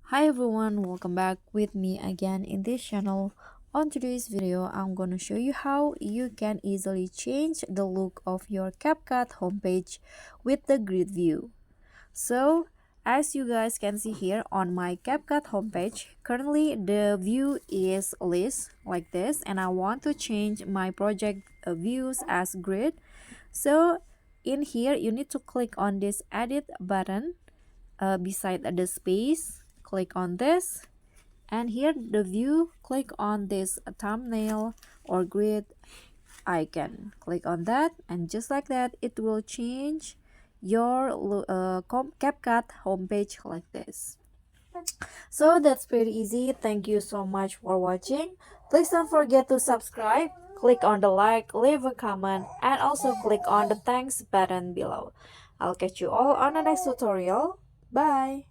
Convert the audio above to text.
Hi everyone, welcome back with me again in this channel. On today's video, I'm gonna show you how you can easily change the look of your CapCut homepage with the grid view. So, as you guys can see here on my CapCut homepage, currently the view is list like this, and I want to change my project views as grid. So, in here, you need to click on this edit button beside the space. Click on this, and here the view, click on this thumbnail or grid icon. Click on that, and just like that, it will change your CapCut homepage like this. So that's pretty easy. Thank you so much for watching. Please don't forget to subscribe, click on the like, leave a comment, and also click on the thanks button below. I'll catch you all on the next tutorial. Bye!